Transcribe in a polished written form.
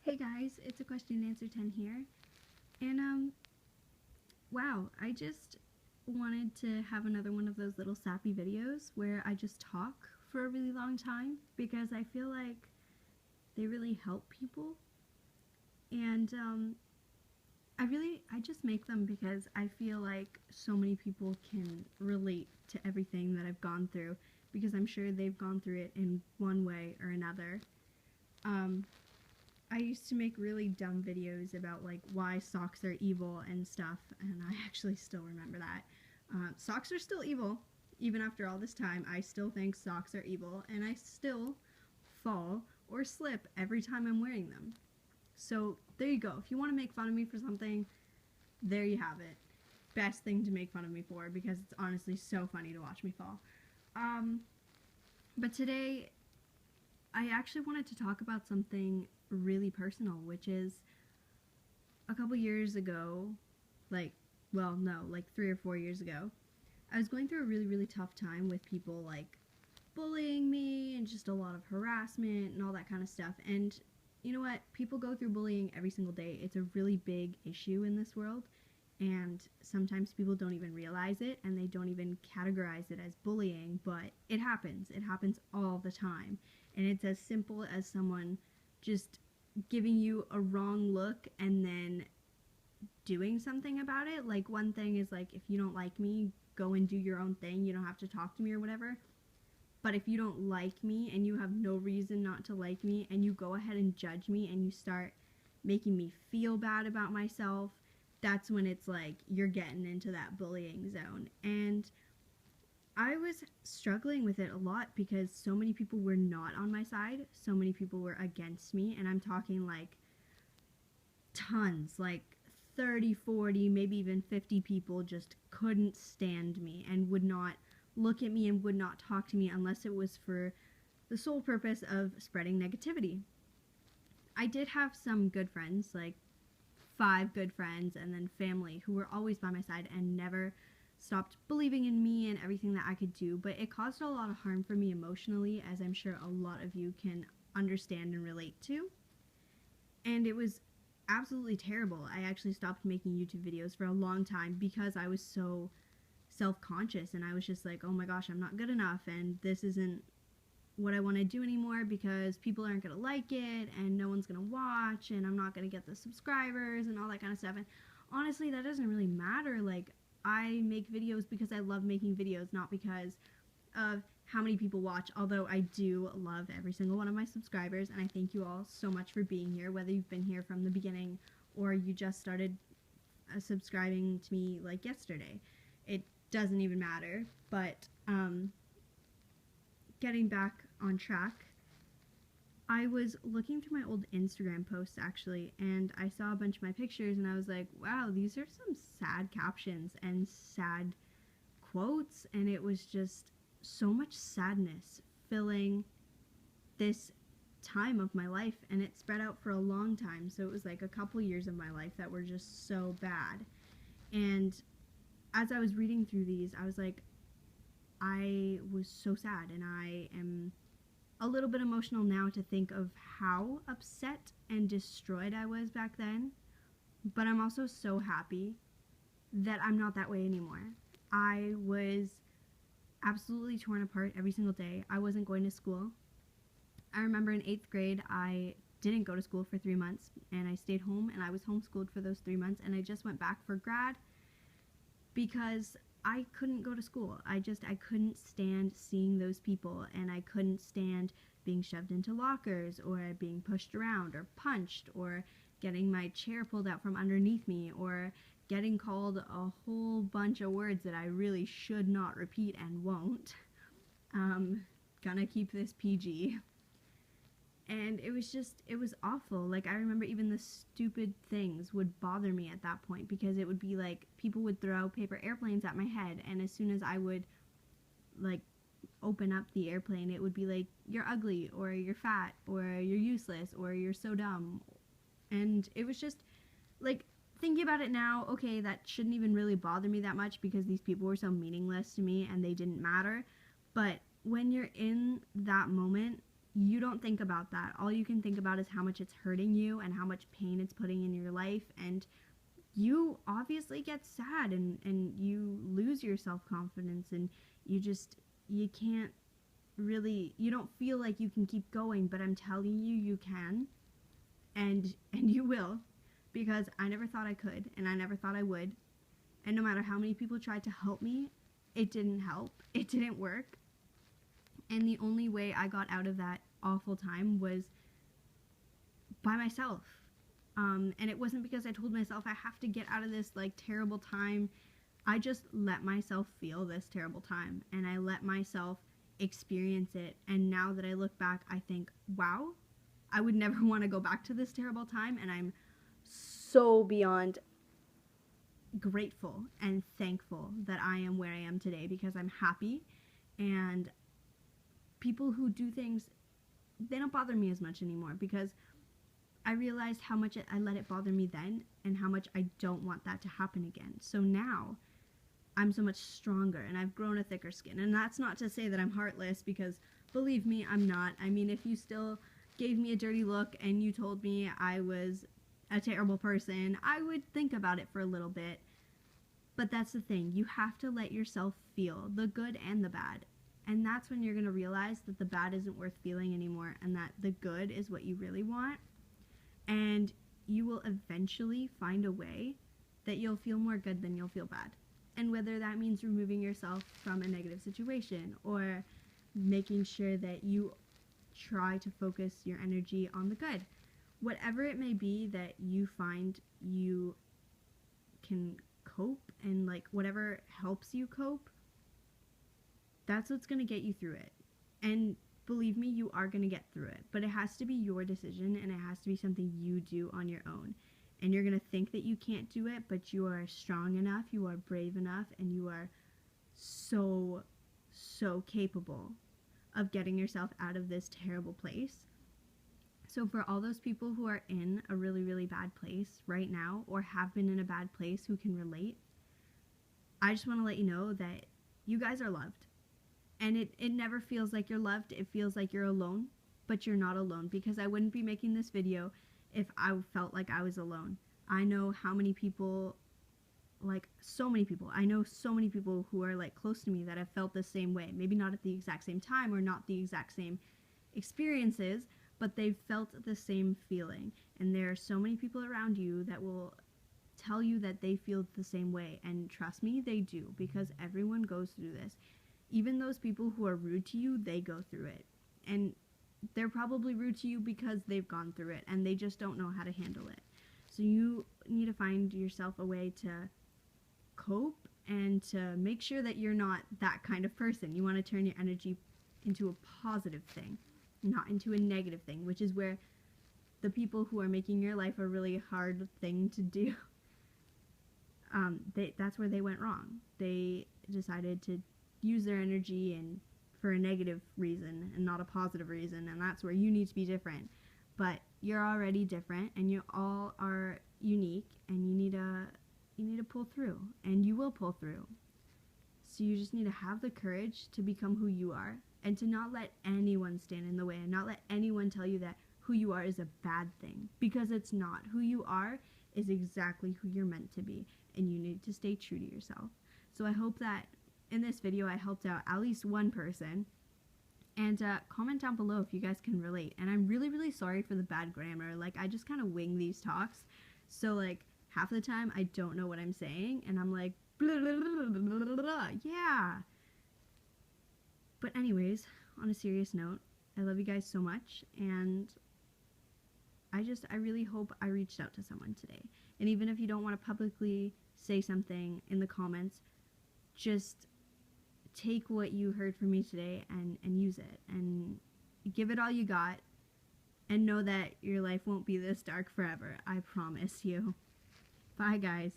Hey guys, it's a question and answer 10 here. And wow, I just wanted to have another one of those little sappy videos where I just talk for a really long time because I feel like they really help people. And I just make them because I feel like so many people can relate to everything that I've gone through because I'm sure they've gone through it in one way or another. Um, I used to make really dumb videos about like why socks are evil and stuff, and I actually still remember that. Socks are still evil, even after all this time. I still think socks are evil, and I still fall or slip every time I'm wearing them. So there you go. If you want to make fun of me for something, there you have it. Best thing to make fun of me for because it's honestly so funny to watch me fall. Um, but today I actually wanted to talk about something really personal, which is a couple years ago, like 3 or 4 years ago, I was going through a really, really tough time with people like bullying me and just a lot of harassment and all that kind of stuff. And you know what? People go through bullying every single day. It's a really big issue in this world. And sometimes people don't even realize it and they don't even categorize it as bullying, but it happens. It happens all the time. And it's as simple as someone just giving you a wrong look and then doing something about it. Like, one thing is like, if you don't like me, go and do your own thing. You don't have to talk to me or whatever. But if you don't like me and you have no reason not to like me and you go ahead and judge me and you start making me feel bad about myself, that's when it's like you're getting into that bullying zone. And I was struggling with it a lot because so many people were not on my side. So many people were against me. And I'm talking like tons, like 30, 40, maybe even 50 people just couldn't stand me and would not look at me and would not talk to me unless it was for the sole purpose of spreading negativity. I did have some good friends, like 5 good friends, and then family who were always by my side and never stopped believing in me and everything that I could do, but it caused a lot of harm for me emotionally, as I'm sure a lot of you can understand and relate to. And it was absolutely terrible. I actually stopped making YouTube videos for a long time because I was so self-conscious and I was just like, oh my gosh, I'm not good enough and this isn't what I want to do anymore because people aren't going to like it and no one's going to watch and I'm not going to get the subscribers and all that kind of stuff. And honestly, that doesn't really matter. Like, I make videos because I love making videos, not because of how many people watch, although I do love every single one of my subscribers and I thank you all so much for being here, whether you've been here from the beginning or you just started subscribing to me like yesterday. It doesn't even matter. But getting back on track, I was looking through my old Instagram posts actually, and I saw a bunch of my pictures and I was like, wow, these are some sad captions and sad quotes, and it was just so much sadness filling this time of my life, and it spread out for a long time. So it was like a couple years of my life that were just so bad. And as I was reading through these, I was like, I was so sad, and I am a little bit emotional now to think of how upset and destroyed I was back then. But I'm also so happy that I'm not that way anymore. I was absolutely torn apart every single day. I wasn't going to school. I remember in 8th grade, I didn't go to school for 3 months, and I stayed home, and I was homeschooled for those 3 months, and I just went back for grad because I couldn't go to school. I couldn't stand seeing those people, and I couldn't stand being shoved into lockers or being pushed around or punched or getting my chair pulled out from underneath me or getting called a whole bunch of words that I really should not repeat and won't. Gonna keep this PG. And it was awful. Like, I remember even the stupid things would bother me at that point because it would be like people would throw paper airplanes at my head, and as soon as I would like open up the airplane, it would be like, you're ugly or you're fat or you're useless or you're so dumb. And it was just like, thinking about it now, okay, that shouldn't even really bother me that much because these people were so meaningless to me and they didn't matter. But when you're in that moment, you don't think about that. All you can think about is how much it's hurting you and how much pain it's putting in your life, and you obviously get sad, and you lose your self-confidence, and you can't really, you don't feel like you can keep going, but I'm telling you, you can, and you will, because I never thought I could, and I never thought I would, and no matter how many people tried to help me, it didn't help, it didn't work, and the only way I got out of that awful time was by myself. And it wasn't because I told myself I have to get out of this like terrible time. I just let myself feel this terrible time, and I let myself experience it. And now that I look back, I think, wow, I would never want to go back to this terrible time, and I'm so beyond grateful and thankful that I am where I am today, because I'm happy, and people who do things, they don't bother me as much anymore, because I realized how much I let it bother me then, and how much I don't want that to happen again. So now I'm so much stronger, and I've grown a thicker skin. And that's not to say that I'm heartless, because believe me, I'm not. I mean, if you still gave me a dirty look and you told me I was a terrible person, I would think about it for a little bit. But that's the thing. You have to let yourself feel the good and the bad. And that's when you're going to realize that the bad isn't worth feeling anymore, and that the good is what you really want. And you will eventually find a way that you'll feel more good than you'll feel bad. And whether that means removing yourself from a negative situation, or making sure that you try to focus your energy on the good. Whatever it may be that you find you can cope, and like whatever helps you cope, that's what's going to get you through it. And believe me, you are going to get through it. But it has to be your decision, and it has to be something you do on your own. And you're going to think that you can't do it, but you are strong enough, you are brave enough, and you are so, so capable of getting yourself out of this terrible place. So for all those people who are in a really, really bad place right now, or have been in a bad place, who can relate, I just want to let you know that you guys are loved. And it never feels like you're loved. It feels like you're alone, but you're not alone, because I wouldn't be making this video if I felt like I was alone. I know how many people, like so many people, I know so many people who are like close to me that have felt the same way. Maybe not at the exact same time, or not the exact same experiences, but they've felt the same feeling. And there are so many people around you that will tell you that they feel the same way. And trust me, they do, because everyone goes through this. Even those people who are rude to you, they go through it. And they're probably rude to you because they've gone through it, and they just don't know how to handle it. So you need to find yourself a way to cope, and to make sure that you're not that kind of person. You want to turn your energy into a positive thing, not into a negative thing, which is where the people who are making your life a really hard thing to do, that's where they went wrong. They decided to use their energy and for a negative reason and not a positive reason, and that's where you need to be different. But you're already different, and you all are unique, and you need to pull through, and you will pull through. So you just need to have the courage to become who you are, and to not let anyone stand in the way, and not let anyone tell you that who you are is a bad thing, because it's not. Who you are is exactly who you're meant to be, and you need to stay true to yourself. So I hope that in this video I helped out at least one person, and comment down below if you guys can relate. And I'm really, really sorry for the bad grammar. Like, I just kind of wing these talks, so like half the time I don't know what I'm saying, and I'm like blah, blah, blah, blah, blah, blah, yeah. But anyways, on a serious note, I love you guys so much, and I really hope I reached out to someone today. And even if you don't want to publicly say something in the comments, just take what you heard from me today and use it, and give it all you got, and know that your life won't be this dark forever. I promise you. Bye, guys.